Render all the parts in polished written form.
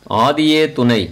ஆதியே துணை.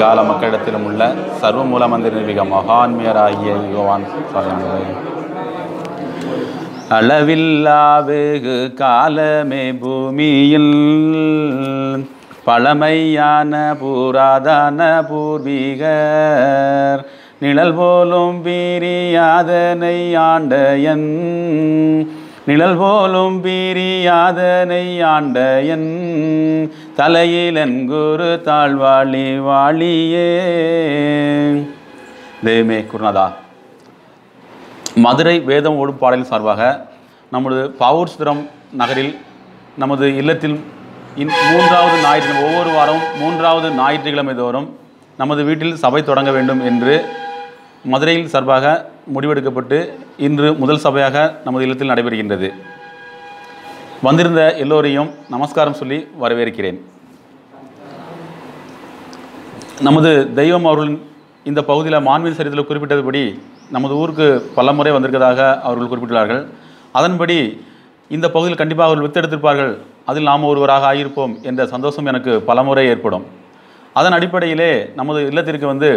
கால மக்களிடத்திலும் உள்ள சர்வ மூலமந்திர மிக மகான்மியராகிய யோவான் சாதனை அளவில்லா வெகு காலமே பூமியில் பழமையான புராதன பூர்வீகர் நிழல் போலும் பிரியாதனை ஆண்டயன் நிழல் போலும் பிரியாதனை ஆண்டயன் தலையிலன் குரு தாழ்வாளி வாழியே. தெய்வமே குருநாதா, மதுரை வேதம் ஓடும் பாடலின் சார்பாக நமது பாவூர்சுந்தரம் நகரில் நமது இல்லத்தில் மூன்றாவது ஞாயிற்று ஒவ்வொரு வாரம் மூன்றாவது ஞாயிற்றுக்கிழமை தோறும் நமது வீட்டில் சபை தொடங்க வேண்டும் என்று மதுரையில் சார்பாக முடிவெடுக்கப்பட்டு இன்று முதல் சபையாக நமது இல்லத்தில் நடைபெறுகின்றது. வந்திருந்த எல்லோரையும் நமஸ்காரம் சொல்லி வரவேற்கிறேன். நமது தெய்வம் அவர்களின் இந்த பகுதியில் மாண்பின் சரித்திரத்தில் குறிப்பிட்டதுபடி நமது ஊருக்கு பல முறை வந்திருக்கதாக அவர்கள் குறிப்பிட்டுள்ளார்கள். அதன்படி இந்த பகுதியில் கண்டிப்பாக அவர்கள் வித்தெடுத்திருப்பார்கள், அதில் நாம் ஒருவராக ஆகியிருப்போம் என்ற சந்தோஷம் எனக்கு பல முறை ஏற்படும். அதன் அடிப்படையிலே நமது இல்லத்திற்கு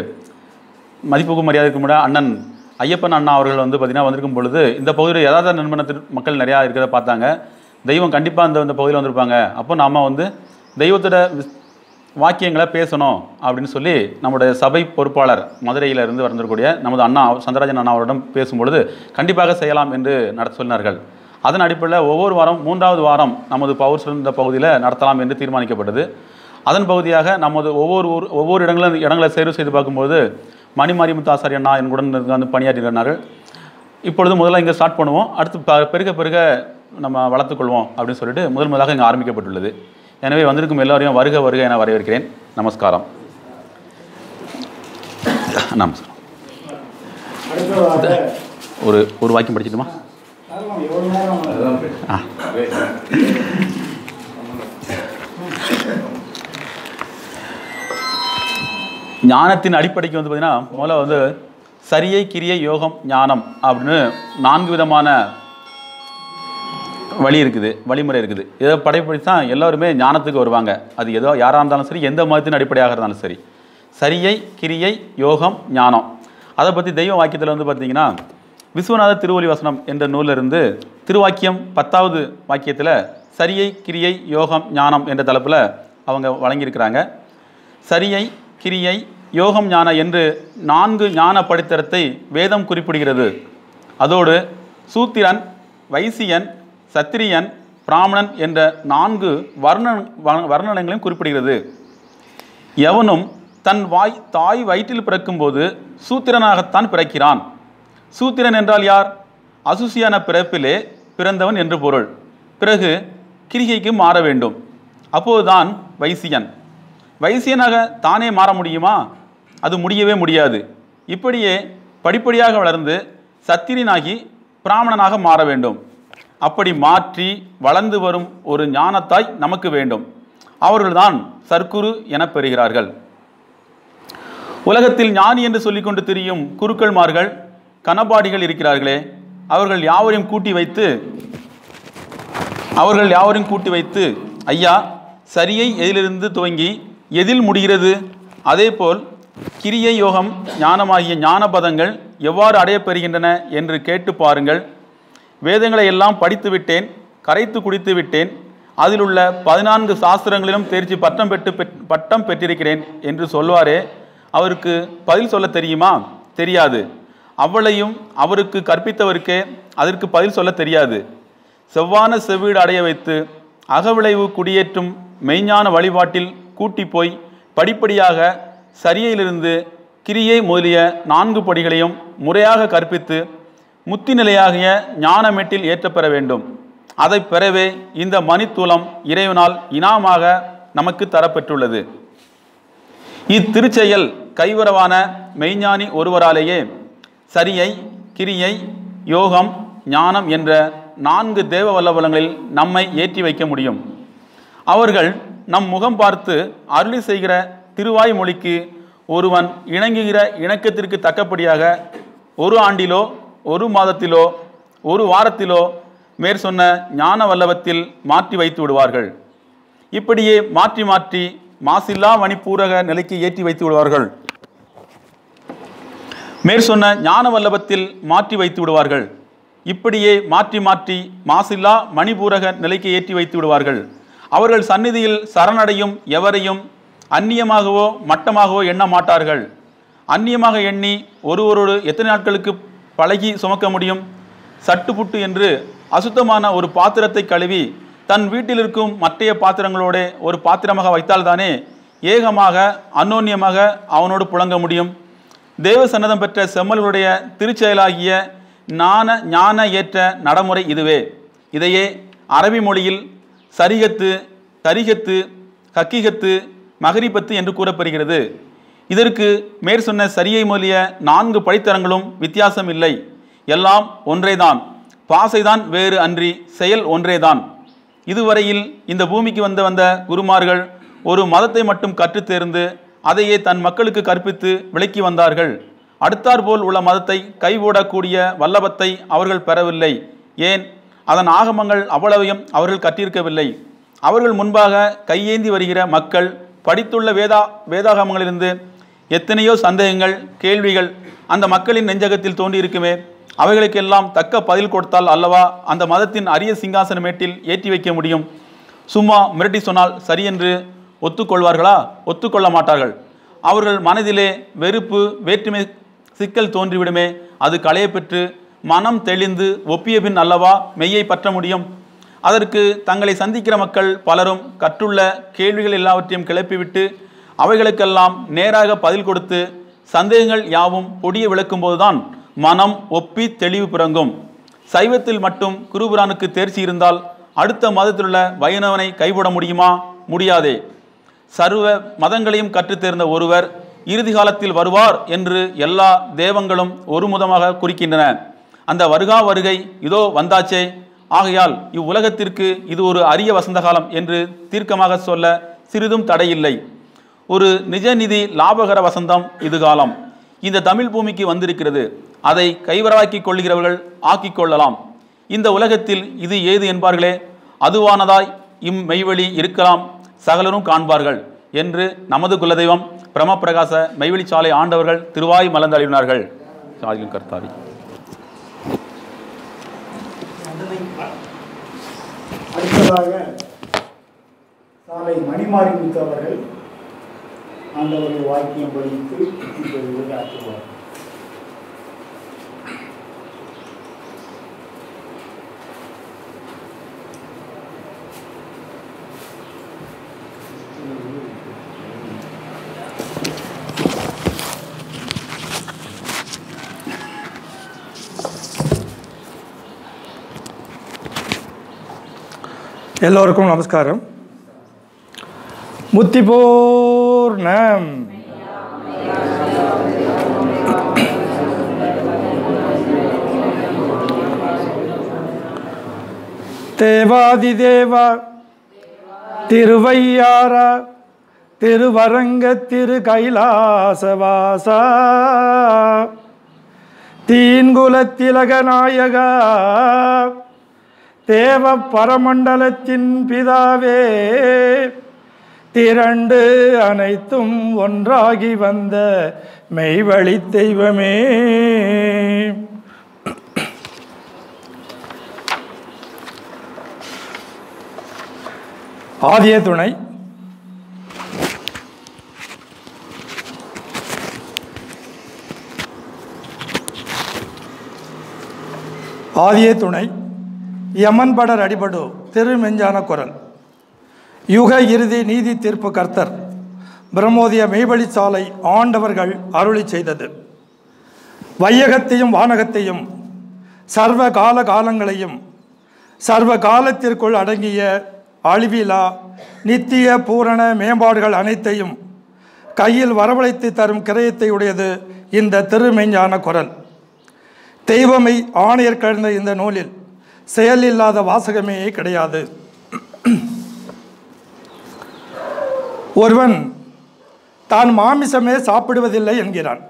மதிப்புக்கும் மரியாதைக்கும் கூட அண்ணன் ஐயப்பன் அண்ணா அவர்கள் பார்த்திங்கன்னா வந்திருக்கும் பொழுது இந்த பகுதியில் யதார்த்த நிறுவனத்தில் மக்கள் நிறையா இருக்கிறத பார்த்தாங்க. தெய்வம் கண்டிப்பாக இந்த பகுதியில் வந்திருப்பாங்க, அப்போ நாம் தெய்வத்தோட வாக்கியங்களை பேசணும் அப்படின்னு சொல்லி நம்முடைய சபை பொறுப்பாளர் மதுரையிலிருந்து வந்திருக்கக்கூடிய நமது அண்ணா சந்திரராஜன் அண்ணா அவரிடம் பேசும்பொழுது கண்டிப்பாக செய்யலாம் என்று சொன்னார்கள். அதன் அடிப்படையில் ஒவ்வொரு வாரம் மூன்றாவது வாரம் நமது பவுர்சுந்தர பகுதியில் நடத்தலாம் என்று தீர்மானிக்கப்பட்டது. அதன் பகுதியாக நமது ஒவ்வொரு இடங்களை தேர்வு செய்து பார்க்கும்போது மணிமாரிமுத்து ஆசாரி அண்ணா என்குடன் பணியாற்றினார்கள். இப்பொழுது முதல்ல இங்கே ஸ்டார்ட் பண்ணுவோம், அடுத்து பெருக நம்ம வளர்த்துக்கொள்வோம் அப்படின்னு சொல்லிட்டு முதலாக இங்கே ஆரம்பிக்கப்பட்டுள்ளது. எனவே வந்திருக்கும் எல்லோரையும் வருக வருக என வரவேற்கிறேன். நமஸ்காரம். நமஸ்காரம். ஒரு வாக்கியம் படிச்சுட்டுமா? ஞானத்தின் அடிப்படைக்கு பார்த்திங்கன்னா முதல்ல சரியை கிரியை யோகம் ஞானம் அப்படின்னு 4 விதமான வழிமுறை இருக்குது. இதை படைப்படி தான் எல்லோருமே ஞானத்துக்கு வருவாங்க. அது யாராக இருந்தாலும் சரி, எந்த மதத்தின் அடிப்படையாக இருந்தாலும் சரி. சரியை கிரியை யோகம் ஞானம் அதை பற்றி தெய்வ வாக்கியத்தில் பார்த்திங்கன்னா விஸ்வநாத திருவொலி வசனம் என்ற நூலிலிருந்து திருவாக்கியம் 10வது வாக்கியத்தில் சரியை கிரியை யோகம் ஞானம் என்ற தலைப்பில் அவங்க வழங்கியிருக்கிறாங்க. சரியை கிரியை யோகம் ஞான என்று 4 ஞான படித்தரத்தை வேதம் குறிப்பிடுகிறது. அதோடு சூத்திரன், வைசியன், சத்திரியன், பிராமணன் என்ற 4 வர்ணனைகளையும் குறிப்பிடுகிறது. எவனும் தன் தாய் வயிற்றில் பிறக்கும்போது சூத்திரனாகத்தான் பிறக்கிறான். சூத்திரன் என்றால் யார்? அசுசியான பிறப்பிலே பிறந்தவன் என்று பொருள். பிறகு கிரிகைக்கு மாற வேண்டும், அப்போதுதான் வைசியன். வைசியனாக தானே மாற முடியுமா? அது முடியவே முடியாது. இப்படியே படிப்படியாக வளர்ந்து சத்திரியனாகி பிராமணனாக மாற வேண்டும். அப்படி மாற்றி வளர்ந்து வரும் ஒரு ஞானத்தாய் நமக்கு வேண்டும். அவர்கள்தான் சர்க்குரு என பெறுகிறார்கள். உலகத்தில் ஞானி என்று சொல்லிக்கொண்டு திரியும் குருக்கள்மார்கள், கனபாடிகள் இருக்கிறார்களே, அவர்கள் யாவரையும் கூட்டி வைத்து ஐயா, சரியை எதிலிருந்து துவங்கி எதில் முடிகிறது, அதேபோல் கிரியை யோகம் ஞானமாகிய ஞான பதங்கள் எவ்வாறு அடையப்பெறுகின்றன என்று கேட்டு பாருங்கள். வேதங்களை எல்லாம் படித்து விட்டேன், கரைத்து குடித்து விட்டேன், அதில் உள்ள 14 சாஸ்திரங்களிலும் தேர்ச்சி பட்டம் பெற்றிருக்கிறேன் என்று சொல்வாரே, அவருக்கு பதில் சொல்ல தெரியுமா? தெரியாது. அவளையும் அவருக்கு கற்பித்தவருக்கே அதற்கு பதில் சொல்ல தெரியாது. செவ்வான செவ்வீடு அடைய வைத்து அகவிளைவு குடியேற்றும் மெய்ஞான வழிபாட்டில் கூட்டி போய் படிப்படியாக சரியிலிருந்து கிரியை முதலிய 4 படிகளையும் முறையாக கற்பித்து முத்தி நிலையாகிய ஞானமேட்டில் ஏற்றப்பெற வேண்டும். அதை பெறவே இந்த மணித்தூலம் இறைவனால் இனாமாக நமக்கு தரப்பெற்றுள்ளது. இத்திருச்செயல் கைவரவான மெய்ஞானி ஒருவராலேயே சரியை, கிரியை, யோகம், ஞானம் என்ற 4 தேவ வல்லபலங்களில் நம்மை ஏற்றி வைக்க முடியும். அவர்கள் நம் முகம் பார்த்து அருளி செய்கிற திருவாய்மொழிக்கு ஒருவன் இணங்குகிற இணக்கத்திற்கு தக்கபடியாக 1 ஆண்டிலோ 1 மாதத்திலோ 1 வாரத்திலோ மேற்சொன்ன ஞான வல்லபத்தில் மாற்றி வைத்து விடுவார்கள். இப்படியே மாற்றி மாற்றி மாசில்லா மணிப்பூரக நிலைக்கு ஏற்றி வைத்து விடுவார்கள். மேற்சொன்ன ஞான வல்லபத்தில் மாற்றி வைத்து விடுவார்கள். இப்படியே மாற்றி மாற்றி மாசில்லா மணிபூரக நிலைக்கு ஏற்றி வைத்து விடுவார்கள். அவர்கள் சந்நிதியில் சரணடையும் எவரையும் அந்நியமாகவோ மட்டமாகவோ எண்ண மாட்டார்கள். அந்நியமாக எண்ணி ஒருவரோடு எத்தனை நாட்களுக்கு பழகி சுமக்க முடியும்? சட்டுப்புட்டு என்று அசுத்தமான ஒரு பாத்திரத்தை கழுவி தன் வீட்டில் இருக்கும் மற்றைய பாத்திரங்களோட ஒரு பாத்திரமாக வைத்தால்தானே ஏகமாக அன்னோன்யமாக அவனோடு புழங்க முடியும். தேவ சன்னதம் பெற்ற செம்மல்களுடைய திருச்செயலாகிய ஞான ஏற்ற நடைமுறை இதுவே. இதையே அரபி மொழியில் சரிகத்து, தரிகத்து, ஹக்கீகத்து, மகரிபத்து என்று கூறப்படுகிறது. இதற்கு மேற்சொன்ன சரியை மொழிய 4 படித்தரங்களும் வித்தியாசம் இல்லை. எல்லாம் ஒன்றேதான். பாசைதான் வேறு அன்றி செயல் ஒன்றேதான். இதுவரையில் இந்த பூமிக்கு வந்த குருமார்கள் ஒரு மதத்தை மட்டும் கற்றுத் தேர்ந்து அதையே தன் மக்களுக்கு கற்பித்து விளக்கி வந்தார்கள். அடுத்தாற்போல் உள்ள மதத்தை கைவிடக்கூடிய வல்லபத்தை அவர்கள் பெறவில்லை. ஏன்? அதன் ஆகமங்கள் அவ்வளவையும் அவர்கள் கற்றிருக்கவில்லை. அவர்கள் முன்பாக கையேந்தி வருகிற மக்கள் படித்துள்ள வேதாகமங்களிலிருந்து எத்தனையோ சந்தேகங்கள், கேள்விகள் அந்த மக்களின் நெஞ்சகத்தில் தோன்றியிருக்குமே. அவைகளுக்கெல்லாம் தக்க பதில் கொடுத்தால் அல்லவா அந்த மதத்தின் அரிய சிங்காசனமேட்டில் ஏற்றி வைக்க முடியும். சும்மா மிரட்டி சொன்னால் சரியென்று ஒத்துக்கொள்வார்களா? ஒத்துக்கொள்ள மாட்டார்கள். அவர்கள் மனதிலே வெறுப்பு, வேற்றுமை, சிக்கல் தோன்றிவிடுமே. அது களைய பெற்று மனம் தெளிந்து ஒப்பிய பின் அல்லவா மெய்யை பற்ற முடியும். அதற்கு தங்களை சந்திக்கிற மக்கள் பலரும் கற்றுள்ள கேள்விகள் எல்லாவற்றையும் கிளப்பிவிட்டு அவைகளுக்கெல்லாம் நேராக பதில் கொடுத்து சந்தேகங்கள் யாவும் பொடிய விளக்கும்போதுதான் மனம் ஒப்பி தெளிவு பிறங்கும். சைவத்தில் மட்டும் குருபுரானுக்கு தேர்ச்சி இருந்தால் அடுத்த மதத்திலுள்ள வைணவனை கைவிட முடியுமா? முடியாதே. சர்வ மதங்களையும் கற்றுத் தேர்ந்த ஒருவர் இறுதி காலத்தில் வருவார் என்று எல்லா தேவங்களும் ஒரு முதமாக குறிக்கின்றன. அந்த வருகை இதோ வந்தாச்சே. ஆகையால் இவ்வுலகத்திற்கு இது ஒரு அரிய வசந்த காலம் என்று தீர்க்கமாக சொல்ல சிறிதும் தடையில்லை. ஒரு நிஜநிதி லாபகர வசந்தம் இது காலம் இந்த தமிழ் பூமிக்கு வந்திருக்கிறது. அதை கைவரவாக்கி கொள்கிறவர்கள் ஆக்கிக் கொள்ளலாம். இந்த உலகத்தில் இது ஏது என்பார்களே, அதுவானதாய் மெய்வழி இருக்கலாம், சகலரும் காண்பார்கள் என்று நமது குலதெய்வம் பிரமபிரகாச மெய்வெளி சாலை ஆண்டவர்கள் திருவாய் மலர்ந்து அழிவினார்கள். கர்த்தாவி அடுத்ததாக சாலை மணிமாறி அவர்கள் ஆண்டவருடைய வாக்கியம் படித்து ஆற்றுவார். எல்லோருக்கும் நமஸ்காரம். முத்திபூர்ணம். தேவாதிதேவா திருவையாரா திருவரங்க திரு கைலாசவாசா தீன்குலத்திலகநாயகா தேவ பரமண்டலத்தின் பிதாவே திரண்டு அனைத்தும் ஒன்றாகி வந்த மெய்வழி தெய்வமே, ஆதிய துணை யமன் படர் அடிபடு திருமெஞ்சான குரல். யுக இறுதி நீதி தீர்ப்பு கர்த்தர் பிரம்மோதிய மெய்வழி சாலை ஆண்டவர்கள் அருளி செய்தது. வையகத்தையும் வானகத்தையும் சர்வ கால காலங்களையும் சர்வ காலத்திற்குள் அடங்கிய அழிவிலா நித்திய பூரண மேம்பாடுகள் அனைத்தையும் கையில் வரவழைத்து தரும் கிரயத்தை உடையது இந்த திருமெஞ்ஞான குரல். தெய்வமை ஆணையர் கழிந்த இந்த நூலில் செயலில்லாத வாசகமே கிடையாது. ஒருவன் தான் மாமிசமே சாப்பிடுவதில்லை என்கிறான்.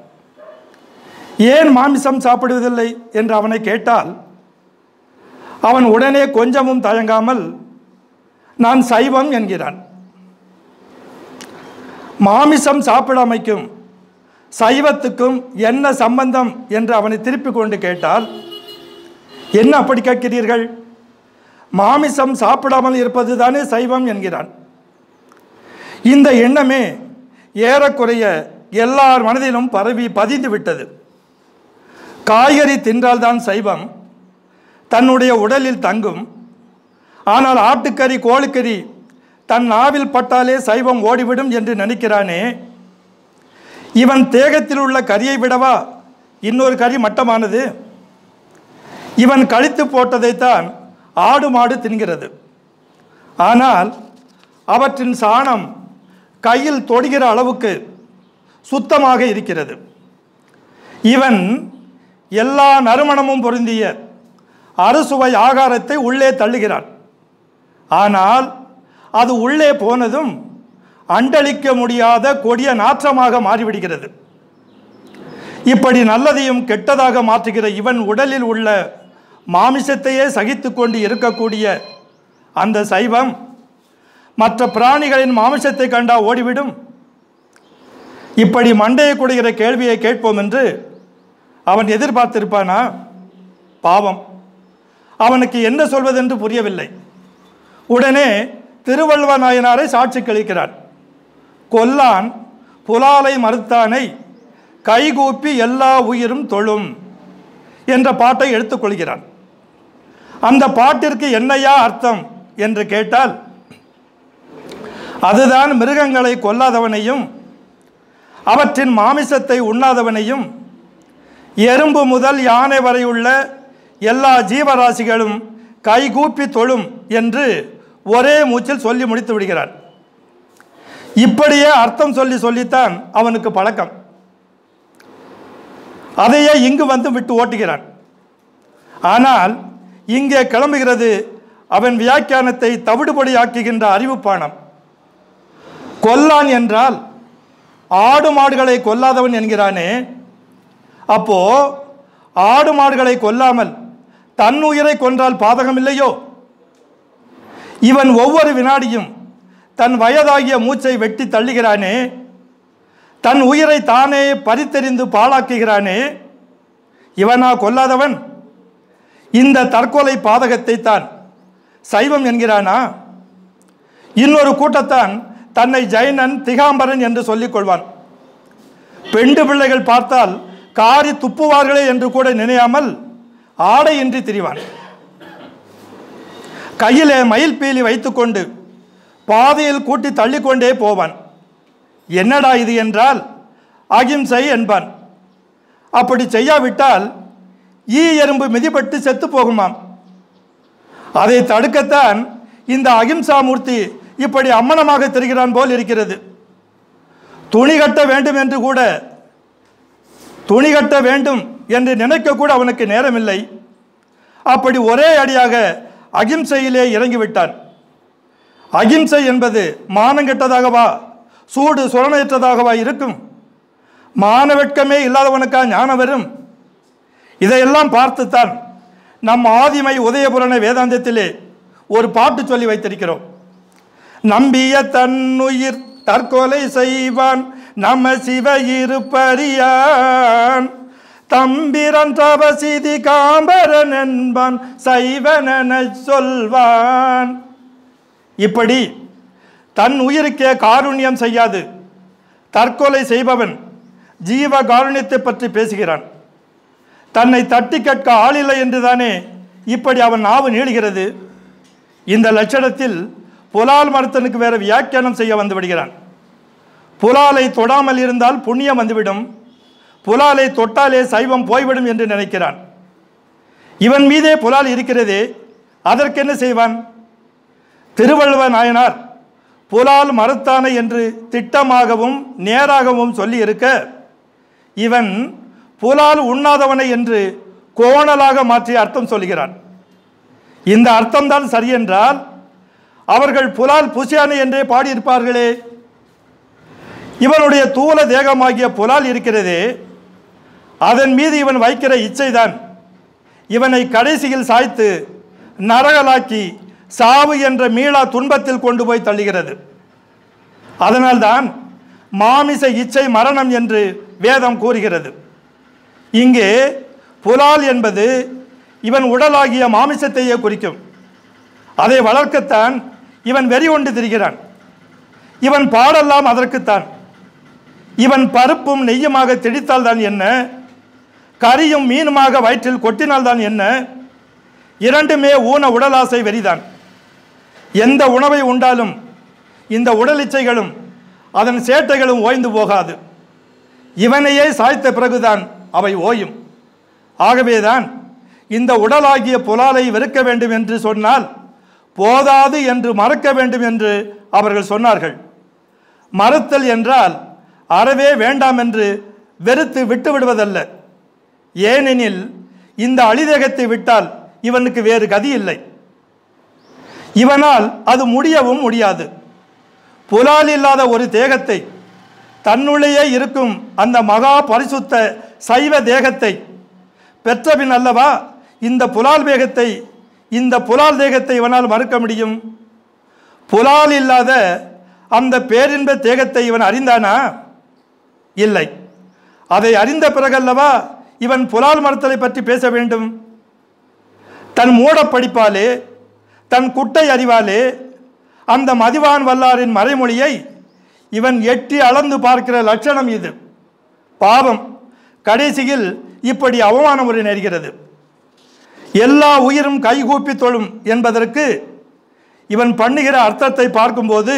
ஏன் மாமிசம் சாப்பிடுவதில்லை என்று அவனை கேட்டால் அவன் உடனே கொஞ்சமும் தயங்காமல் நான் சைவம் என்கிறான். மாமிசம் சாப்பிடாமைக்கும் சைவத்துக்கும் என்ன சம்பந்தம் என்று அவனை திருப்பி கொண்டு கேட்டால், என்ன அப்படி கேட்கிறீர்கள், மாமிசம் சாப்பிடாமல் இருப்பது தானே சைவம் என்கிறான். இந்த எண்ணமே ஏறக்குறைய எல்லார் மனதிலும் பரவி பதிந்து விட்டது. காய்கறி தின்றால்தான் சைவம் தன்னுடைய உடலில் தங்கும். ஆனால் ஆட்டுக்கறி கோழிக்கறி தன் நாவில் பட்டாலே சைவம் ஓடிவிடும் என்று நினைக்கிறானே, இவன் தேகத்தில் உள்ள கரியை விடவா இன்னொரு கறி மட்டமானது? இவன் கழித்து போட்டதைத்தான் ஆடு மாடு தின்கிறது. ஆனால் அவற்றின் சாணம் கையில் தொடுகிற அளவுக்கு சுத்தமாக இருக்கிறது. இவன் எல்லா நறுமணமும் பொருந்திய அறுசுவை ஆகாரத்தை உள்ளே தள்ளுகிறான். ஆனால் அது உள்ளே போனதும் அண்டளிக்க முடியாத கொடிய நாற்றமாக மாறிவிடுகிறது. இப்படி நல்லதையும் கெட்டதாக மாற்றுகிற இவன் உடலில் உள்ள மாமிசத்தையே சகித்து கொண்டு இருக்கக்கூடிய அந்த சைவம் மற்ற பிராணிகளின் மாமிசத்தை கண்டா ஓடிவிடும். இப்படி மண்டையை குடைகிற கேள்வியை கேட்போம் என்று அவன் எதிர்பார்த்திருப்பானா? பாவம், அவனுக்கு என்ன சொல்வதென்று புரியவில்லை. உடனே திருவள்ளுவ நாயனாரை சாட்சி கழிக்கிறான். கொல்லான் புலாலை மறுத்தானை கைகூப்பி எல்லா உயிரும் தொழும் என்ற பாட்டை எடுத்துக்கொள்கிறான். அந்த பாட்டிற்கு என்னையா அர்த்தம் என்று கேட்டால், அதுதான் மிருகங்களை கொல்லாதவனையும் அவற்றின் மாமிசத்தை உண்ணாதவனையும் எறும்பு முதல் யானை வரையுள்ள எல்லா ஜீவராசிகளும் கைகூப்பி தொழும் என்று ஒரே மூச்சில் சொல்லி முடித்து விடுகிறான். இப்படியே அர்த்தம் சொல்லித்தான் அவனுக்கு பழக்கம். அதையே இங்கு வந்து விட்டு ஓட்டுகிறான். ஆனால் இங்கே கிளம்புகிறது அவன் வியாக்கியானத்தை தவிடுபடியாக்குகின்ற அறிவுப்பானம். கொல்லான் என்றால் ஆடு மாடுகளை கொல்லாதவன் என்கிறானே, அப்போ ஆடு மாடுகளை கொல்லாமல் தன் உயிரை கொன்றால் பாதகம் இல்லையோ? இவன் ஒவ்வொரு வினாடியும் தன் வயதாகிய மூச்சை வெட்டி தள்ளுகிறானே, தன் உயிரை தானே பறித்தெறிந்து பாழாக்குகிறானே, இவனா கொல்லாதவன்? இந்த தற்கொலை பாதகத்தை தான் சைவம் என்கிறானா? இன்னொரு கூட்டத்தான் தன்னை ஜைனன் திகாம்பரன் என்று சொல்லிக் கொள்வான். பெண்டு பிள்ளைகள் பார்த்தால் காரி துப்புவார்களே என்று கூட நினையாமல் ஆடையின்றி திரிவான். கையிலே மயில் பீலி வைத்துக்கொண்டு பாதையில் கூட்டி தள்ளிக்கொண்டே போவான். என்னடா இது என்றால் அகிம்சை என்பான். அப்படி செய்யாவிட்டால் ஈ எறும்பு மிதிப்பட்டு செத்து போகுமாம். அதை தடுக்கத்தான் இந்த அகிம்சா மூர்த்தி இப்படி அம்மனமாக தெரிகிறான் போல் இருக்கிறது. துணி கட்ட வேண்டும் என்று கூட துணி கட்ட வேண்டும் என்று நினைக்க கூட அவனுக்கு நேரமில்லை. அப்படி ஒரே அடியாக அகிம்சையிலே இறங்கிவிட்டான். அகிம்சை என்பது மானங்கெட்டதாகவா சூடு சுரணயற்றதாகவா இருக்கும்? மானவெட்கமே இல்லாதவனுக்கா ஞானம் வரும்? இதையெல்லாம் பார்த்துத்தான் நம் ஆதிமை உதயபுரண வேதாந்தத்திலே ஒரு பாட்டு சொல்லி வைத்திருக்கிறோம். நம்பிய தன்னுயிர் தற்கொலை செய்வான் நம சிவ இருப்பறியான் தம்பிரன் தவசிதி காம்பரன் என்பான் சைவனென சொல்வான். இப்படி தன் உயிருக்கே காருண்யம் செய்யாது தற்கொலை செய்பவன் ஜீவ காருண்யத்தை பற்றி பேசுகிறான். தன்னை தட்டி கேட்க ஆளில்லை என்றுதானே இப்படி அவன் நாவு நீளுகிறது. இந்த லட்சணத்தில் புலால் மறுத்தனுக்கு வேற வியாக்கியானம் செய்ய வந்து விடுகிறான். புலாலை தொடாமல் இருந்தால் புண்ணியம் வந்துவிடும், புலாலை தொட்டாலே சைவம் போய்விடும் என்று நினைக்கிறான். இவன் மீதே புலால் இருக்கிறதே, அதற்கென்ன செய்வான்? திருவள்ளுவ நாயனார் புலால் மறுத்தானை என்று திட்டமாகவும் நேராகவும் சொல்லி இருக்க, இவன் புலால் உண்ணாதவனை என்று கோணலாக மாற்றி அர்த்தம் சொல்கிறான். இந்த அர்த்தம்தான் சரியென்றால் அவர்கள் புலால் புசியானை என்றே பாடியிருப்பார்களே. இவனுடைய தூல தேகமாகிய புலால் இருக்கிறதே, அதன் மீது இவன் வைக்கிற இச்சைதான் இவனை கடைசியில் சாய்த்து நரகலாக்கி சாவு என்ற மீளா துன்பத்தில் கொண்டு போய் தள்ளுகிறது. அதனால்தான் மாமிச இச்சை மரணம் என்று வேதம் கூறுகிறது. இங்கே புலால் என்பது இவன் உடலாகிய மாமிசத்தையே குறிக்கும். அதை வளர்க்கத்தான் இவன் வெறி கொண்டு திரிகிறான். இவன் பாடெல்லாம் அதற்குத்தான். இவன் பருப்பும் நெய்யுமாக திடித்தால் தான் என்ன, கரியும் மீனுமாக வயிற்றில் கொட்டினால்தான் என்ன, இரண்டுமே ஊன உடலாசை வெறிதான். எந்த உணவை உண்டாலும் இந்த உடல் இச்சைகளும் அதன் சேட்டைகளும் ஓய்ந்து போகாது. இவனையே சாய்த்த பிறகுதான் அவை ஓயும். ஆகவேதான் இந்த உடலாகிய புலாலை வெறுக்க வேண்டும் என்று சொன்னால் போதாது என்று மறக்க வேண்டும் என்று அவர்கள் சொன்னார்கள். மறுத்தல் என்றால் அறவே வேண்டாம் என்று வெறுத்து விட்டு விடுவதல்ல. ஏனெனில் இந்த அழிதேகத்தை விட்டால் இவனுக்கு வேறு கதி இல்லை. இவனால் அது முடியவும் முடியாது. புலால் இல்லாத ஒரு தேகத்தை, தன்னுள்ளேயே இருக்கும் அந்த மகா பரிசுத்த சைவ தேகத்தை பெற்றபின் அல்லவா இந்த புலால் தேகத்தை இவனால் மறுக்க முடியும். புலால் இல்லாத அந்த பேரின்ப தேகத்தை இவன் அறிந்தானா? இல்லை. அதை அறிந்த பிறகல்லவா இவன் புலால் மறுத்தலை பற்றி பேச வேண்டும். தன் மூட படிப்பாலே, தன் குட்டை அறிவாலே அந்த மதிவான் வல்லாரின் மறைமொழியை இவன் எட்டி அளந்து பார்க்கிற லட்சணம் இது. பாவம், கடைசியில் இப்படி அவமானம் உரை நேர்கிறது. எல்லா உயிரும் கைகூப்பி தொழும் என்பதற்கு இவன் பண்ணுகிற அர்த்தத்தை பார்க்கும்போது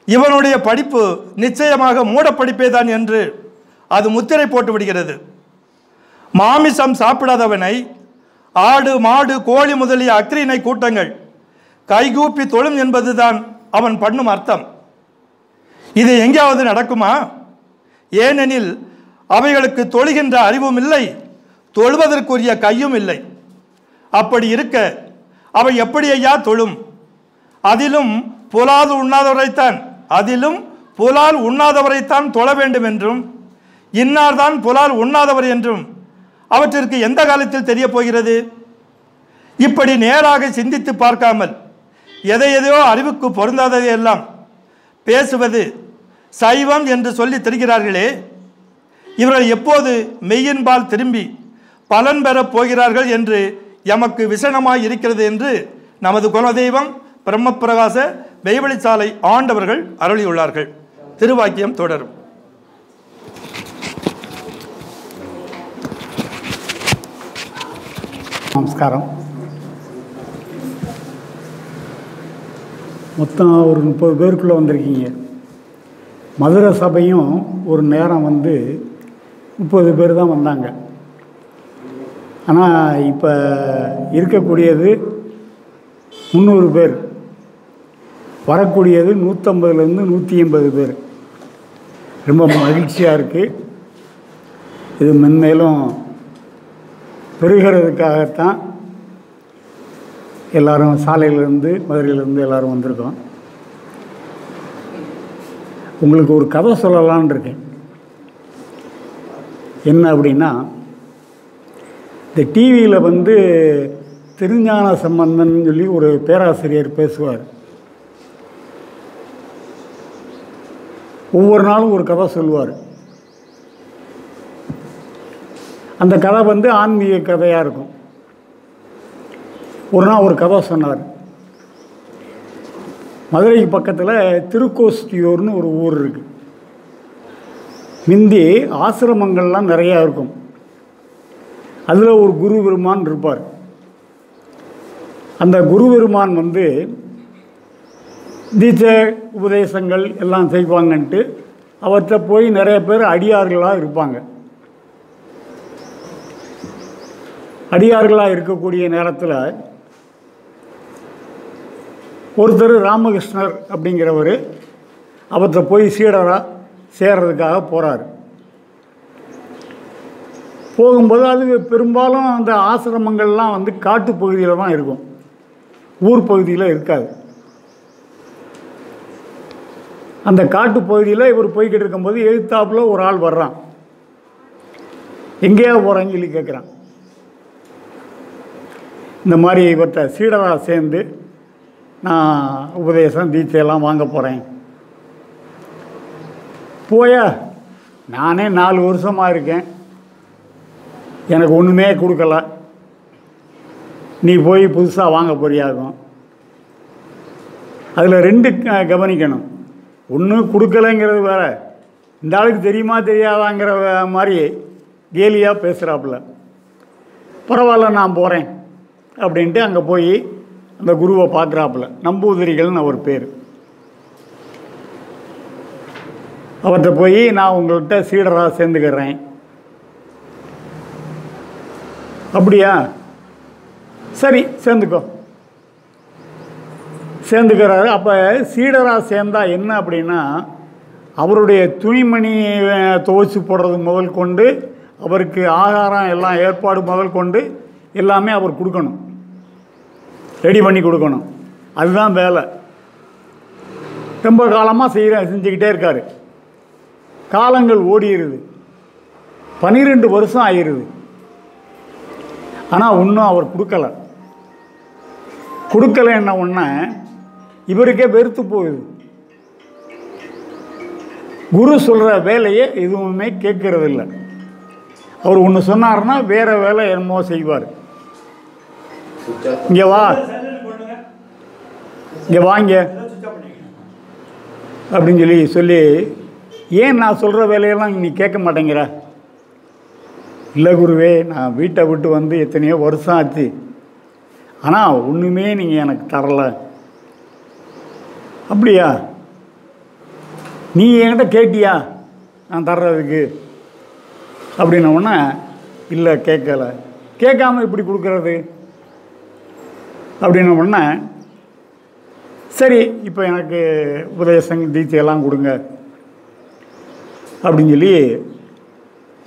இவனுடைய படிப்பு நிச்சயமாக மூடப்படிப்பே தான் என்று அது முத்திரை போட்டு விடுகிறது. மாமிசம் சாப்பிடாதவனை ஆடு மாடு கோழி முதலிய அக்ரிணை கூட்டங்கள் கைகூப்பி தொழும் என்பதுதான் அவன் பண்ணும் அர்த்தம். இது எங்கேயாவது நடக்குமா? ஏனெனில் அவைகளுக்கு தொழுகின்ற அறிவும் இல்லை, தொழுவதற்குரிய கையும் இல்லை. அப்படி இருக்க அவை எப்படி ஐயா தொழும்? அதிலும் புலால் உண்ணாதவரைத்தான் தொழ வேண்டும் என்றும் இன்னார்தான் புலால் உண்ணாதவர் என்றும் அவற்றிற்கு எந்த காலத்தில் தெரிய போகிறது? இப்படி நேராக சிந்தித்து பார்க்காமல் எதையோ அறிவுக்கு பொருந்தாததையெல்லாம் பேசுவது சைவம் என்று சொல்லி தெரிகிறார்களே, இவர்கள் எப்போது மெய்யின்பால் திரும்பி பலன் பெறப் போகிறார்கள் என்று எமக்கு விசனமாய் இருக்கிறது என்று நமது குலதெய்வம் பிரம்மப்பிரகாச மெய்வழிச்சாலை ஆண்டவர்கள் அருளியுள்ளார்கள். திருவாக்கியம் தொடரும். நமஸ்காரம். மொத்தம் ஒரு 30 பேருக்குள்ளே வந்திருக்கீங்க. மதுரை சபையும் ஒரு நேரம் 30 பேர் தான் வந்தாங்க. ஆனால் இப்போ இருக்கக்கூடியது 300 பேர், வரக்கூடியது 150லேருந்து 180 பேர். ரொம்ப மகிழ்ச்சியாக இருக்குது. இது மென்மேலும் பெருகிறதுக்காகத்தான் எல்லோரும் சாலையிலேருந்து மதுரையிலேருந்து எல்லோரும் வந்திருக்கோம். உங்களுக்கு ஒரு கதை சொல்லலான்னு இருக்கேன். என்ன அப்படின்னா, இந்த டிவியில் திருஞான சம்பந்தன் சொல்லி ஒரு பேராசிரியர் பேசுவார். ஒவ்வொரு நாளும் ஒரு கதை சொல்லுவார். அந்த கதை ஆன்மீக கதையாக இருக்கும். ஒரு நாள் ஒரு கதை சொன்னார். மதுரைக்கு பக்கத்தில் திருக்கோஷ்டியூர்னு ஒரு ஊர் இருக்குது. முந்தி ஆசிரமங்கள்லாம் நிறையா இருக்கும். அதில் ஒரு குரு பெருமான் இருப்பார். அந்த குரு பெருமான் தீட்சை உபதேசங்கள் எல்லாம் செய்வாங்கன்ட்டு அவற்றை போய் நிறைய பேர் அடியார்களாக இருப்பாங்க. அடியார்களாக இருக்கக்கூடிய நேரத்தில் ஒருத்தர் ராமகிருஷ்ணர் அப்படிங்கிறவர் அவற்றை போய் சீடராக சேர்றதுக்காக போகிறார். போகும்போது அது பெரும்பாலும் அந்த ஆசிரமங்கள்லாம் வந்து காட்டு பகுதியில் தான் இருக்கும், ஊர் பகுதியில் இருக்காது. அந்த காட்டு பகுதியில் இவர் போய்கிட்டு இருக்கும்போது எதிர்த்தாப்புல ஒரு ஆள் வர்றான். எங்கேயா போகிறான்னு சொல்லி கேட்குறான். இந்த மாதிரி இவர்கிட்ட சீடராக சேர்ந்து நான் உபதேசம் தீட்சையெல்லாம் வாங்க போகிறேன். போயா, நானே 4 வருஷமாக இருக்கேன், எனக்கு ஒன்றுமே கொடுக்கல, நீ போய் புதுசாக வாங்க போறியாகும். அதில் 2 கவனிக்கணும். ஒன்று கொடுக்கலைங்கிறது வேற, இந்த ஆளுக்கு தெரியுமா தெரியாதாங்கிற மாதிரி கேலியாக பேசுகிறாப்புல. பரவாயில்ல நான் போகிறேன் அப்படின்ட்டு அங்கே போய் அந்த குருவை பார்க்குறாப்புல. நம்பூதிரிகள்னு அவர் பேர். அவர்கிட்ட போய் நான் உங்கள்கிட்ட சீடராக சேர்ந்துக்கிறேன். அப்படியா, சரி சேர்ந்துக்கோ. சேர்ந்துக்கிறாரு. அப்போ சீடராக சேர்ந்தா என்ன அப்படின்னா, அவருடைய துணிமணி துவைச்சி போடுறது முதல் கொண்டு, அவருக்கு ஆகாரம் எல்லாம் ஏற்பாடு முதல் கொண்டு எல்லாமே அவர் கொடுக்கணும், ரெடி பண்ணி கொடுக்கணும். அதுதான் வேலை. ரொம்ப காலமாக செஞ்சுக்கிட்டே இருக்கார். காலங்கள் ஓடிடுது, 12 வருஷம் ஆகிடுது. ஆனால் இன்னும் அவர் கொடுக்கலைன்ன உடனே இவருக்கே வெறுத்து போகுது. குரு சொல்கிற வேலையை எதுவுமே கேட்கறது இல்லை. அவர் ஒன்று சொன்னார்னா வேறு வேலை என்னமோ செய்வார். இங்கே வா, இங்கே வாங்க அப்படின்னு சொல்லி ஏன் நான் சொல்கிற வேலையெல்லாம் நீ கேட்க மாட்டேங்கிற? இல்லை குருவே, நான் வீட்டை விட்டு வந்து எத்தனையோ வருஷம் ஆச்சு, ஆனால் ஒன்றுமே நீங்கள் எனக்கு தரலை. அப்படியா, நீ என்கிட்ட கேட்டியா நான் தர்றதுக்கு அப்படின்னோடனே, இல்லை கேட்கலை. கேட்காம இப்படி கொடுக்கறது அப்படின்னோடனே, சரி இப்போ எனக்கு உபதேசம் தீட்சையெல்லாம் கொடுங்க அப்படின்னு சொல்லி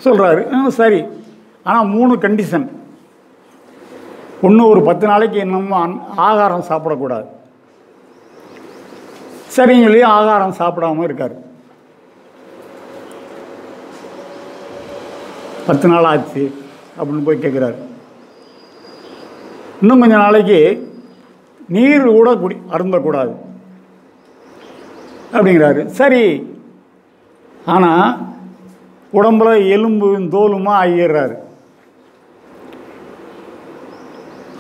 சொல்கிறாரு. சரி, ஆனால் 3 கண்டிஷன். ஒன்று, ஒரு 10 நாளைக்கு என்னமோ ஆகாரம் சாப்பிடக்கூடாது. சரின்னு சொல்லி ஆகாரம் சாப்பிடாமல் இருக்கார். 10 நாள் ஆச்சு அப்படின்னு போய் கேட்குறாரு. இன்னும் கொஞ்சம் நாளைக்கு நீர் கூட அருந்தக்கூடாது அப்படிங்கிறாரு. சரி, ஆனால் உடம்புல எலும்பு தோலுமா ஆகிடுறாரு.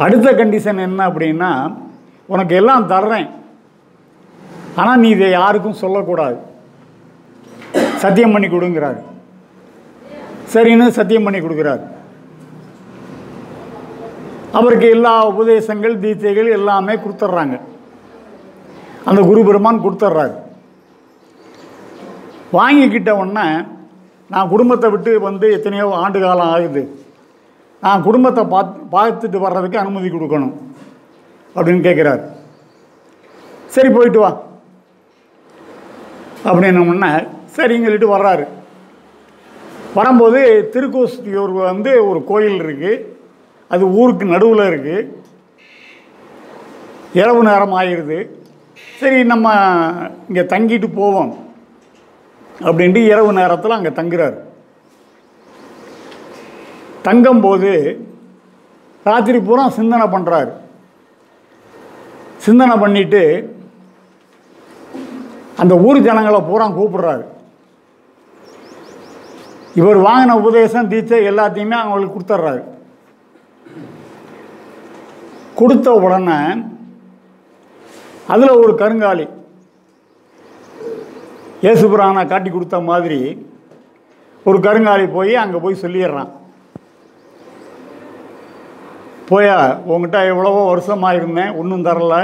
அடுத்த கண்டிஷன் என்ன அப்படின்னா, உனக்கு எல்லாம் தர்றேன், ஆனால் நீ இதை யாருக்கும் சொல்லக்கூடாது, சத்தியம் பண்ணி கொடுங்கிறாரு. சரின்னு சத்தியம் பண்ணி கொடுக்குறாரு. அவருக்கு எல்லா உபதேசங்கள் தீட்சைகள் எல்லாமே கொடுத்துட்றாங்க. அந்த குரு பெருமான் கொடுத்துட்றாரு. வாங்கிக்கிட்ட உடனே, நான் குடும்பத்தை விட்டு வந்து எத்தனையோ ஆண்டு காலம் ஆகுது, நான் குடும்பத்தை பார்த்துட்டு வர்றதுக்கு அனுமதி கொடுக்கணும் அப்படின்னு கேட்குறாரு. சரி போயிட்டு வா அப்படின்னோடனே சரின்னு சொல்லிட்டு வர்றாரு. வரும்போது திருக்கோஷ்டியூர் வந்து ஒரு கோயில் இருக்குது, அது ஊருக்கு நடுவில் இருக்குது. இரவு நேரம் ஆகிடுது. சரி நம்ம இங்கே தங்கிட்டு போவோம் அப்படின்ட்டு இரவு நேரத்தில் அங்கே தங்குறாரு. தங்கும்போது ராத்திரி பூரா சிந்தனை பண்ணுறாரு. சிந்தனை பண்ணிவிட்டு அந்த ஊர் ஜனங்களை பூரா கூப்பிடுறாரு. இவர் வாங்கின உபதேசம் தீட்சை எல்லாத்தையுமே அவங்களுக்கு கொடுத்துட்றாரு. கொடுத்த உடனே அதில் ஒரு கருங்காலி இயேசுபிரானை காட்டி கொடுத்த மாதிரி ஒரு கருங்காலி போய் அங்கே போய் சொல்லிடுறான். போயா, உங்ககிட்ட எவ்வளவோ வருஷமாக இருந்தேன், ஒன்றும் தரல,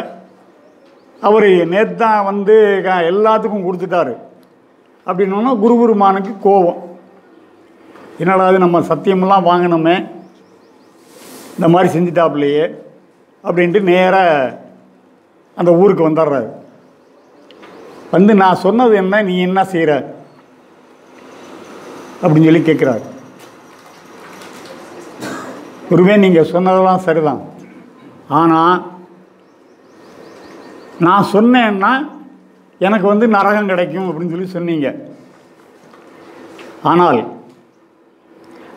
அவர் நேற்று தான் வந்து எல்லாத்துக்கும் கொடுத்துட்டாரு அப்படின்னோன்னா குருபெருமானுக்கு கோபம். என்னடா அது நம்ம சத்தியமெல்லாம் வாங்கினோமே, இந்த மாதிரி செஞ்சிட்டாப்புலையே அப்படின்ட்டு நேராக அந்த ஊருக்கு வந்துடுறாரு. வந்து நான் சொன்னது என்ன, நீ என்ன செய்கிற அப்படின்னு சொல்லி கேட்குறாரு. குருவே, நீங்கள் சொன்னதெல்லாம் சரிதான், ஆனால் நான் சொன்னேன்னா எனக்கு வந்து நரகம் கிடைக்கும் அப்படின்னு சொல்லி சொன்னீங்க. ஆனால்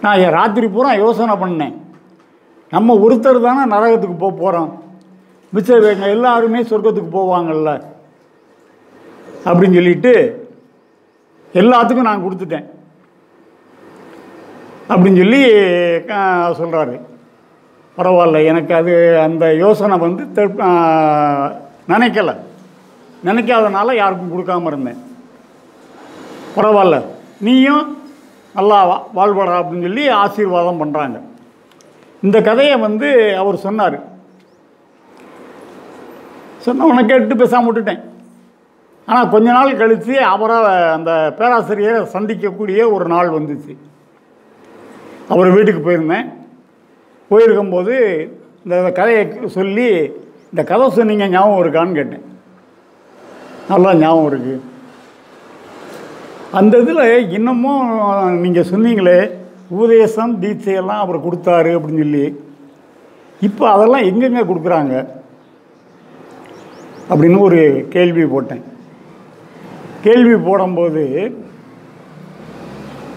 நான் ராத்திரி பூரா யோசனை பண்ணேன், நம்ம ஒருத்தர் தானே நரகத்துக்கு போகிறோம், மிச்சம் எல்லாருமே சொர்க்கத்துக்கு போவாங்கள்ல அப்படின்னு சொல்லிட்டு எல்லாத்துக்கும் நான் கொடுத்துட்டேன் அப்படின்னு சொல்லி சொல்கிறாரு. பரவாயில்ல, எனக்கு அது அந்த யோசனை வந்து நினைக்காதனால யாருக்கும் கொடுக்காம இருந்தேன். பரவாயில்ல, நீயும் நல்லா வாழ்வடா அப்படின்னு சொல்லி ஆசீர்வாதம் பண்ணுறாங்க. இந்த கதையை வந்து அவர் சொன்னார். சொன்னவனை கேட்டு பேசாமல் விட்டுட்டேன். ஆனால் கொஞ்ச நாள் கழித்து அவரை அந்த பேராசிரியரை சந்திக்கக்கூடிய ஒரு நாள் வந்துச்சு. அவர் வீட்டுக்கு போயிருந்தேன். போயிருக்கும்போது இந்த கதையை சொல்லி, இந்த கதை சொன்னீங்க ஞாபகம் இருக்கான்னு கேட்டேன். நல்லா ஞாபகம் இருக்குது. அந்த இதில் இன்னமும் நீங்கள் சொன்னீங்களே உபதேசம் தீட்சையெல்லாம் அவர் கொடுத்தாரு அப்படின்னு சொல்லி, இப்போ அதெல்லாம் எங்கெங்கே கொடுக்குறாங்க அப்படின்னு ஒரு கேள்வி போட்டேன். கேள்வி போடும்போது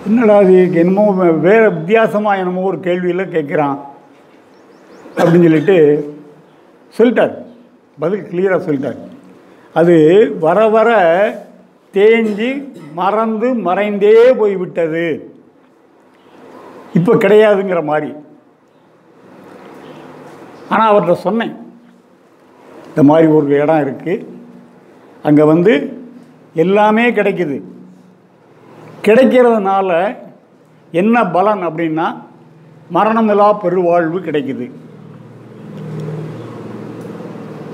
என்னடா அது என்னமோ வேறு வித்தியாசமாக என்னமோ ஒரு கேள்வியில் கேட்குறான் அப்படின்னு சொல்லிட்டு சொல்லிட்டார். பதில் கிளியராக சொல்லிட்டார். அது வர வர தேஞ்சி மறந்து மறைந்தே போய்விட்டது, இப்போ கிடையாதுங்கிற மாதிரி. ஆனால் அவர்கிட்ட சொன்னேன், இந்த மாதிரி ஒரு இடம் இருக்குது, அங்கே வந்து எல்லாமே கிடைக்குது. கிடைக்கிறதுனால என்ன பலன் அப்படின்னா மரணமில்லா பெருவாழ்வு கிடைக்குது.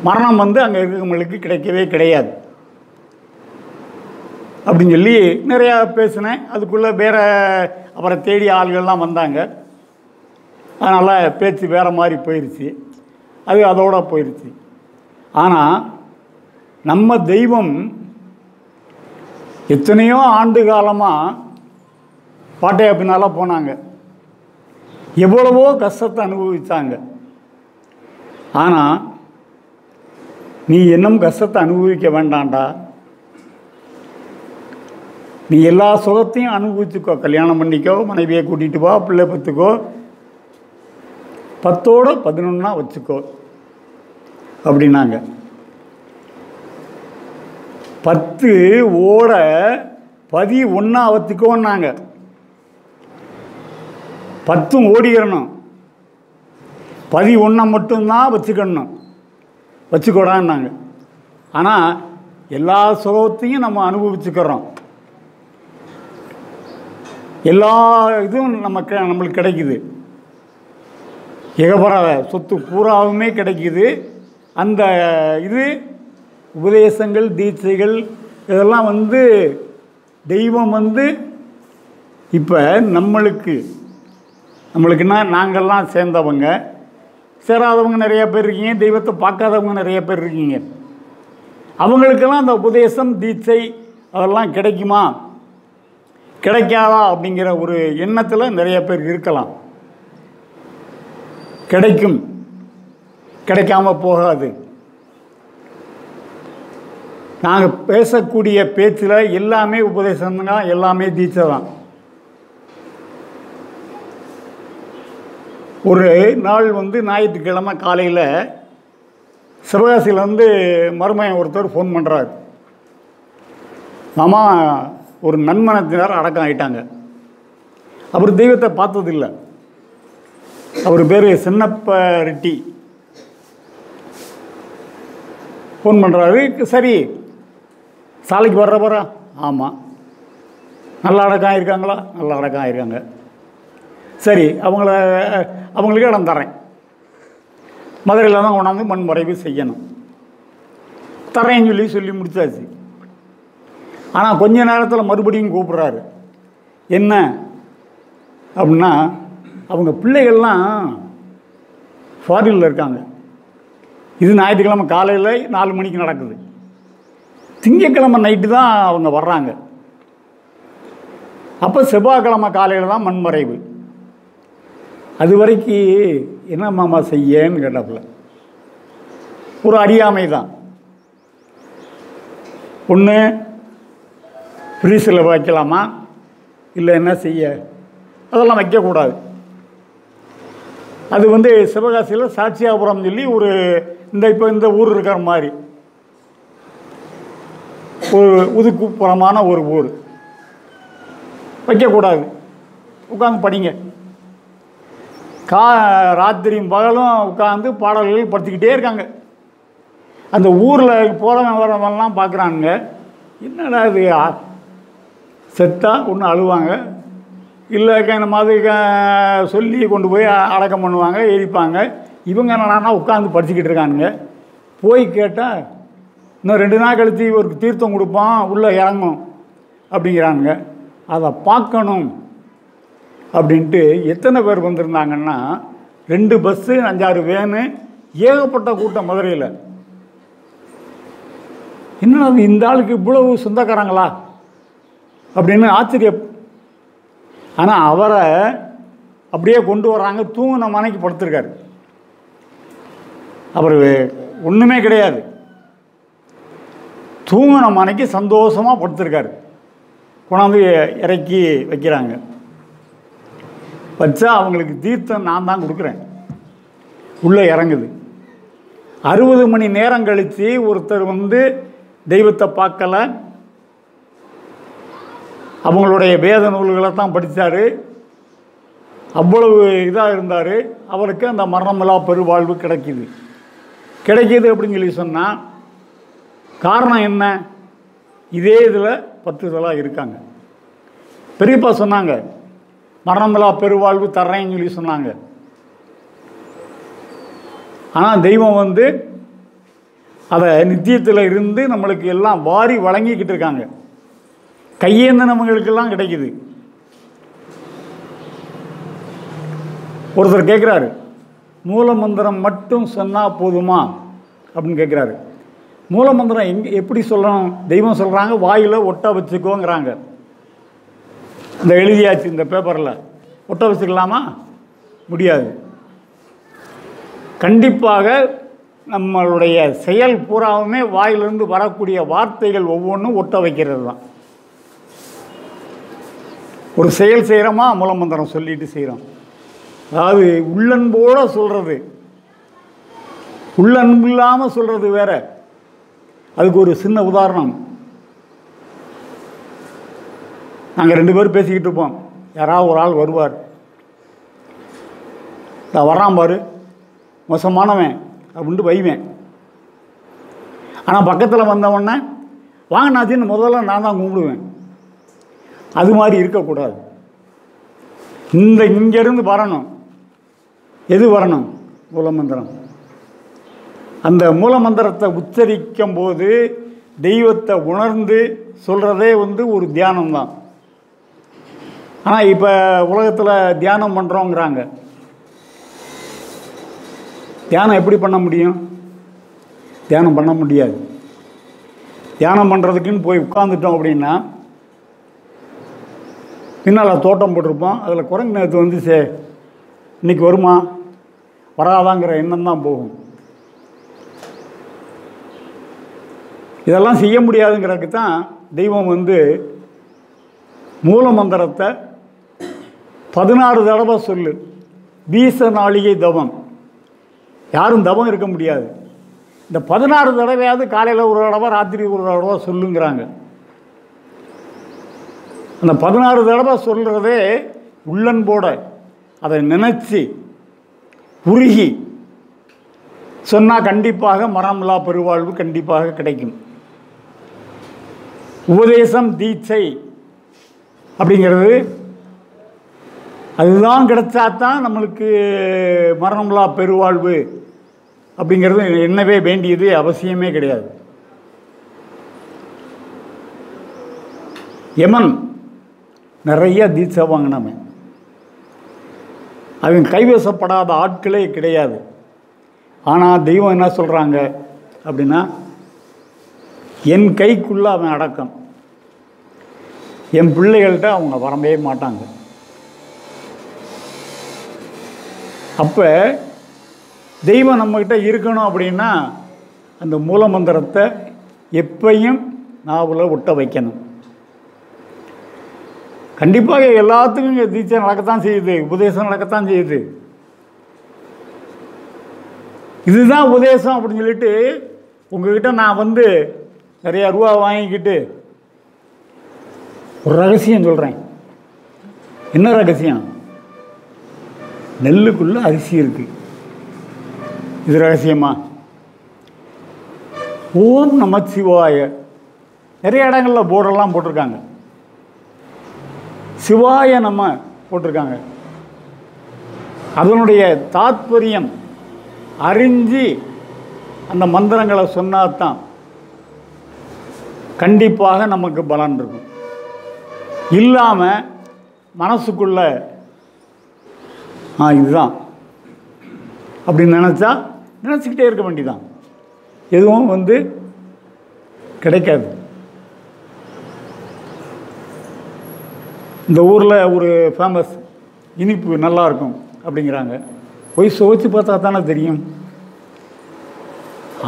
மரணம் வந்து அங்கே இருக்கிறவங்களுக்கு கிடைக்கவே கிடையாது அப்படின்னு சொல்லி நிறையா பேசினேன். அதுக்குள்ளே வேறு அவரை தேடி ஆள்கள்லாம் வந்தாங்க. அதனால் பேச்சு வேறு மாதிரி போயிடுச்சு. அது அதோடு போயிடுச்சு. ஆனால் நம்ம தெய்வம் எத்தனையோ ஆண்டு காலமாக பாட்டையா பின்னால் போனாங்க, எவ்வளவோ கஷ்டத்தை அனுபவித்தாங்க. ஆனால் நீ இன்னும் கஷ்டத்தை அனுபவிக்க வேண்டாம்டா, நீ எல்லா சுகத்தையும் அனுபவிச்சுக்கோ, கல்யாணம் பண்ணிக்கோ, மனைவியை கூட்டிகிட்டு வா, பிள்ளை பத்துக்கோ, 10ஓட 11 வச்சுக்கோ அப்படின்னாங்க. 10 ஓட 11 வச்சுக்கோன்னாங்க. 10 ஓடிக்கிறணும், 11 மட்டும்தான் வச்சுக்கோடான்னாங்க. ஆனால் எல்லா சுகத்தையும் நம்ம அனுபவிச்சுக்கிறோம், எல்லா இதுவும் நம்மளுக்கு கிடைக்குது, ஏகப்பற சொத்து பூராவுமே கிடைக்குது. அந்த இது உபதேசங்கள் தீட்சைகள் இதெல்லாம் வந்து தெய்வம் வந்து இப்போ நம்மளுக்குன்னா நாங்கள்லாம் சேர்ந்தவங்க, சேராதவங்க நிறையா பேர் இருக்கீங்க, தெய்வத்தை பார்க்காதவங்க நிறைய பேர் இருக்கீங்க. அவங்களுக்கெல்லாம் அந்த உபதேசம் தீட்சை அதெல்லாம் கிடைக்குமா கிடைக்காதா அப்படிங்கிற ஒரு எண்ணத்தில் நிறைய பேர் இருக்கலாம். கிடைக்கும், கிடைக்காம போகாது. நாங்கள் பேசக்கூடிய பேச்சில் எல்லாமே உபதேசம்னா எல்லாமே தீட்சை தான். ஒரு நாள் வந்து ஞாயிற்றுக்கிழமை காலையில் சிவகாசியிலேருந்து மருமையன் ஒருத்தர் ஃபோன் பண்ணுறார். மாமா, ஒரு நன்மனத்தினர் அடக்கம் ஆகிட்டாங்க. அவர் தெய்வத்தை பார்த்ததில்லை. அவர் பேர் சின்னப்ப ரெட்டி. ஃபோன் பண்ணுறாரு. சரி, சாலைக்கு வர்றப்பறா? ஆமாம். நல்லா அடக்கம் ஆகிருக்காங்களா? நல்லா அடக்கம் ஆகிருக்காங்க. சரி, அவங்களுக்கு இடம் தரேன், மதுரையில் தான் கொண்டாந்து மண் மறைவு செய்யணும். தரேன்னு சொல்லி முடிச்சாச்சு. ஆனால் கொஞ்ச நேரத்தில் மறுபடியும் கூப்பிட்றாரு. என்ன அப்படின்னா, அவங்க பிள்ளைகள்லாம் ஃபாரினில் இருக்காங்க. இது ஞாயிற்றுக்கிழமை காலையில் 4 மணிக்கு நடக்குது. திங்கட்கிழமை நைட்டு தான் அவங்க வர்றாங்க. அப்போ செவ்வாய்க்கிழமை காலையில் தான் மண்மறைவு. அது வரைக்கும் என்ன மாமா செய்யன்னு கேட்டாப்புல. ஒரு அறியாமை தான். ஒன்று ஃப்ரீஸில் வைக்கலாமா, இல்லை என்ன செய்ய, அதெல்லாம் வைக்கக்கூடாது. அது சிவகாசியில் சாட்சியாபுரம் சொல்லி ஒரு இப்போ இந்த ஊர் இருக்கிற மாதிரி ஒரு ஒதுக்குப்புறமான ஒரு ஊர். வைக்கக்கூடாது. உட்காந்து படிங்க. ராத்திரியும் பகலும் உட்காந்து பாடல்கள் படிச்சுக்கிட்டே இருக்காங்க. அந்த ஊரில் போகிறவன் வரவெல்லாம் பார்க்குறானுங்க. என்னடா இது, செத்தா ஒன்று அழுவாங்க, இல்லை இந்த மாதிரி சொல்லி கொண்டு போய் அடக்கம் பண்ணுவாங்க, எரிப்பாங்க. இவங்க என்னன்னா உட்காந்து படிச்சுக்கிட்டு இருக்கானுங்க. போய் கேட்டால் இன்னும் 2 நாள் கழித்து இவருக்கு தீர்த்தம் கொடுப்போம், உள்ளே இறங்கும் அப்படிங்கிறானுங்க. அதை பார்க்கணும் அப்படின்ட்டு எத்தனை பேர் வந்திருந்தாங்கன்னா 2 பஸ்ஸு, 5-6 வேனு, ஏகப்பட்ட கூட்டம் மதுரையில். என்னன்னா இந்த ஆளுக்கு இவ்வளவு சொந்தக்காரங்களா அப்படின்னு ஆச்சரியம். ஆனால் அவரை அப்படியே கொண்டு வர்றாங்க. தூங்கின மனைக்கு படுத்திருக்காரு. அவர் ஒன்றுமே கிடையாது. தூங்கின மனைக்கு சந்தோஷமாக படுத்திருக்காரு. கொண்டாந்து இறக்கி வைக்கிறாங்க. வச்சா அவங்களுக்கு தீர்த்தம் நான் தான் கொடுக்குறேன். உள்ளே இறங்குது. 60 மணி நேரம் கழித்து ஒருத்தர் தெய்வத்தை பார்க்கல, அவங்களுடைய வேத நூல்களை தான் படித்தார், அவ்வளவு இதாக இருந்தார். அவருக்கு அந்த மரணமில்லா பெருவாழ்வு கிடைக்கிது அப்படின்னு சொல்லி சொன்னால் காரணம் என்ன? இதே இதில் 10 இதெல்லாம் இருக்காங்க. பெரியப்பா சொன்னாங்க, மரணமில்லா பெருவாழ்வு தர்றேன்னு சொல்லி சொன்னாங்க. ஆனால் தெய்வம் அதை நித்தியத்தில் இருந்து நம்மளுக்கு எல்லாம் வாரி வழங்கிக்கிட்டு இருக்காங்க. கையேந்தினவங்களுக்கெல்லாம் கிடைக்குது. ஒருத்தர் கேட்குறாரு, மூலமந்திரம் மட்டும் சொன்னால் போதுமா அப்படின்னு கேட்குறாரு. மூலமந்திரம் எப்படி சொல்லணும்? தெய்வம் சொல்கிறாங்க, வாயில் ஒட்ட வச்சுக்கோங்கிறாங்க. இந்த எழுதியாச்சு இந்த பேப்பரில். ஒட்ட வச்சுக்கலாமா? முடியாது. கண்டிப்பாக நம்மளுடைய செயல் பூராவுமே வாயிலிருந்து வரக்கூடிய வார்த்தைகள் ஒவ்வொன்றும் ஒட்ட வைக்கிறது தான். ஒரு செயல் செய்கிறோமா, மூலமந்திரம் சொல்லிட்டு செய்கிறோம். அதாவது உள்ளன்போடு சொல்கிறது, உள்ளன்பு இல்லாமல் சொல்கிறது வேற. அதுக்கு ஒரு சின்ன உதாரணம். நாங்கள் 2 பேரும் பேசிக்கிட்டு இருப்போம். யாராவது ஒரு ஆள் வருவார், நான் வர்றான் பாரு, மோசமானவன் அப்படின்ட்டு வைவேன். ஆனால் பக்கத்தில் வந்தவொடனே வாங்கினாச்சின்னு முதல்ல நான் தான் கும்பிடுவேன். அது மாதிரி இருக்கக்கூடாது. இங்கேருந்து வரணும். எது வரணும்? மூலமந்திரம். அந்த மூலமந்திரத்தை உச்சரிக்கும் போது தெய்வத்தை உணர்ந்து சொல்கிறதே ஒரு தியானம்தான். ஆனால் இப்போ உலகத்தில் தியானம் பண்ணுறோங்கிறாங்க. தியானம் எப்படி பண்ண முடியும்? தியானம் பண்ண முடியாது. தியானம் பண்ணுறதுக்குன்னு போய் உட்காந்துட்டோம் அப்படின்னா பின்னால் தோட்டம் போட்டிருப்போம். அதில் குரங்கு நேற்று இன்னைக்கு வருமா வராதாங்கிற எண்ணம் தான் போகும். இதெல்லாம் செய்ய முடியாதுங்கிறதுக்கு தான் தெய்வம் மூலமந்திரத்தை 16 தடவை சொல்லு. வீச நாளிகை தவம். யாரும் தவம் இருக்க முடியாது. இந்த 16 தடவையாவது காலையில் ஒரு தடவை, ராத்திரி ஒரு தடவை சொல்லுங்கிறாங்க. அந்த 16 தடவை சொல்கிறதே உள்ளன்போட அதை நினச்சி உருகி சொன்னால் கண்டிப்பாக மரணமில்லா பெருவாழ்வு கண்டிப்பாக கிடைக்கும். உபதேசம் தீட்சை அப்படிங்கிறது அதுதான் கிடைச்சாதான் நம்மளுக்கு மரணமில்லா பெருவாழ்வு அப்படிங்கிறது எண்ணவே வேண்டியது அவசியமே கிடையாது. யமன் நிறைய தீட்சை வாங்கினவன். அவன் கைவசப்படாத ஆட்களே கிடையாது. ஆனால் தெய்வம் என்ன சொல்கிறாங்க அப்படின்னா, என் கைக்குள்ளே அவன் அடக்கம், என் பிள்ளைகள்கிட்ட அவங்க வரவே மாட்டாங்க. அப்போ தெய்வம் நம்மக்கிட்ட இருக்கணும் அப்படின்னா அந்த மூலமந்திரத்தை எப்பையும் நாவில் ஒட்ட வைக்கணும். கண்டிப்பாக எல்லாத்துக்கும் இங்கே தீட்சை நடக்கத்தான் செய்யுது, உபதேசம் நடக்கத்தான் செய்யுது. இதுதான் உபதேசம் அப்படின்னு சொல்லிட்டு உங்ககிட்ட நான் நிறையா ரூபா வாங்கிக்கிட்டு ஒரு ரகசியம் சொல்கிறேன். என்ன ரகசியம்? நெல்லுக்குள்ளே அரிசி இருக்குது. இது ரகசியமா? ஓம் நம சிவாய. நிறைய இடங்களில் போர்டெல்லாம் போட்டிருக்காங்க, சிவாய நம்ம போட்டிருக்காங்க. அதனுடைய தாத்பரியம் அறிஞ்சு அந்த மந்திரங்களை சொன்னாதான் கண்டிப்பாக நமக்கு பலன் இருக்கும். இல்லாமல் மனசுக்குள்ள இதுதான் அப்படின்னு நினச்சிக்கிட்டே இருக்க வேண்டியதான். எதுவும் கிடைக்காது. இந்த ஊரில் ஒரு ஃபேமஸ் இனிப்பு நல்லாயிருக்கும் அப்படிங்கிறாங்க. போய் சுவைச்சு பார்த்தா தானே தெரியும்.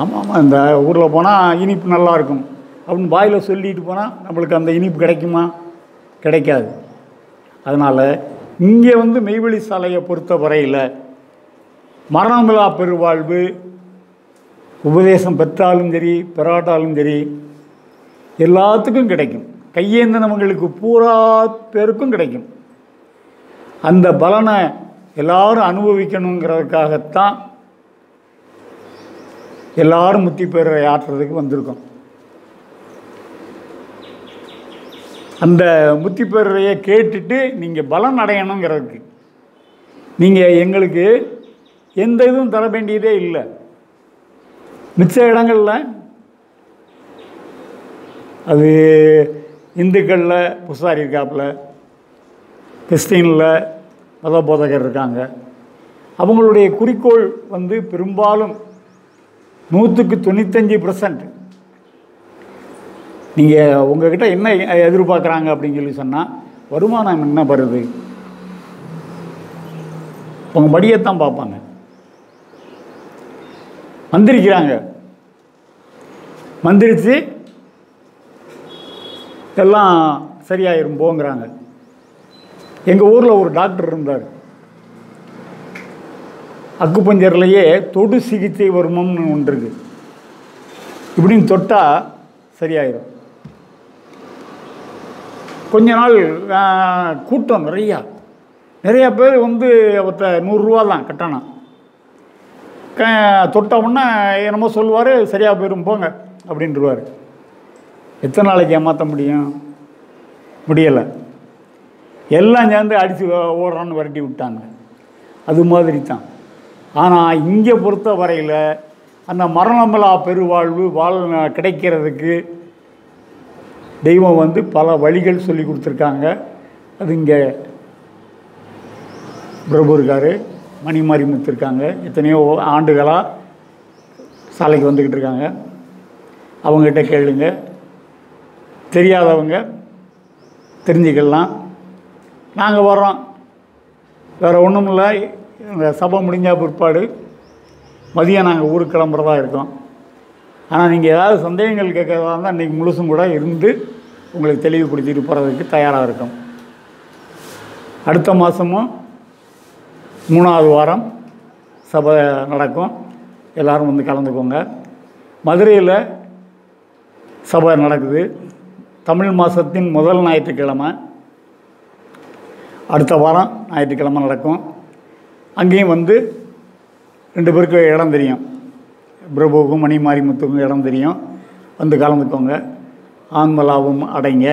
ஆமாம், இந்த ஊரில் போனால் இனிப்பு நல்லாயிருக்கும் அப்படின்னு வாயில் சொல்லிட்டு போனால் நம்மளுக்கு அந்த இனிப்பு கிடைக்குமா? கிடைக்காது. அதனால் இங்கே மெய்வெளி சாலையை பொறுத்த வரையில் மரணமில்லா பெருவாழ்வு உபதேசம் பெற்றாலும் சரி பெறாட்டாலும் சரி எல்லாத்துக்கும் கிடைக்கும். கையேந்தினவங்களுக்கு பூரா பேருக்கும் கிடைக்கும். அந்த பலனை எல்லாரும் அனுபவிக்கணுங்கிறதுக்காகத்தான் எல்லாரும் முத்தி பேரை ஆற்றுறதுக்கு வந்திருக்கோம். அந்த முத்தி பேரையை கேட்டுட்டு நீங்கள் பலன் அடையணுங்கிறதுக்கு நீங்கள் எங்களுக்கு எந்த இதுவும் தர வேண்டியதே இல்லை. மிச்ச இடங்களில் அது இந்துக்களில் புசாரி இருக்காப்புல, கிறிஸ்டினில் மத போதகர் இருக்காங்க. அவங்களுடைய குறிக்கோள் பெரும்பாலும் 195% நீங்கள் உங்கள்கிட்ட என்ன எதிர்பார்க்குறாங்க அப்படின்னு சொல்லி சொன்னால், வருமானம் என்ன வருது, உங்கள் மடியைத்தான் பார்ப்பாங்க. மந்திரிக்கிறாங்க, மந்திரிச்சு எல்லாம் சரியாயிரும் போங்கிறாங்க. எங்கள் ஊரில் ஒரு டாக்டர் இருந்தார். அக்குபஞ்சர்லேயே தொடு சிகிச்சை வருமம்னு ஒன்று இருக்குது. இப்படின்னு தொட்டால் சரியாயிரும். கொஞ்ச நாள் கூட்டம் நிறையா பேர் அவர்கிட்ட 100 ரூபா தான் கட்டணும். தொட்டவுடனே என்னமோ சொல்லுவார், சரியாக போயிடும் போங்க அப்படின்ட்டுருவார். எத்தனை நாளைக்கு ஏமாற்ற முடியும்? முடியலை. எல்லாம் சேர்ந்து அடித்து ஓடுறான்னு விரட்டி விட்டாங்க. அது மாதிரி தான். ஆனால் இங்கே பொறுத்த வரையில் அந்த மரணமில்லா பெருவாழ்வு கிடைக்கிறதுக்கு தெய்வம் பல வழிகள் சொல்லி கொடுத்துருக்காங்க. அது இங்கே பிரபு இருக்கார், மணிமாரிமுத்து இருக்காங்க. எத்தனையோ ஆண்டுகளாக சாலைக்கு வந்துக்கிட்டு இருக்காங்க. அவங்ககிட்ட கேளுங்க. தெரியாதவங்க தெரிஞ்சுக்கலாம். நாங்கள் வர்றோம், வேறு ஒன்றும் இல்லை. இந்த சபை முடிஞ்சால் பிற்பாடு மதியம் நாங்கள் ஊருக்கு கிளம்புறதா இருக்கோம். ஆனால் நீங்கள் ஏதாவது சந்தேகங்கள் கேட்குறதா இருந்தால் இன்றைக்கி முழுசும் கூட இருந்து உங்களுக்கு தெளிவுபடுத்திட்டு போகிறதுக்கு தயாராக இருக்கும். அடுத்த மாதமும் 3வது வாரம் சபை நடக்கும். எல்லோரும் கலந்துக்கோங்க. மதுரையில் சபை நடக்குது. தமிழ் மாதத்தின் முதல் ஞாயிற்றுக்கிழமை, அடுத்த வாரம் ஞாயிற்றுக்கிழமை நடக்கும். அங்கேயும் 2 பேருக்கு இடம் தெரியும். பிரபுவுக்கும் மணிமாரிமுத்துக்கும் இடம் தெரியும். கலந்துக்கோங்க. ஆன்மலாவும் அடைங்க.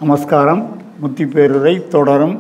நமஸ்காரம். முத்தி பேருரை தொடரும்.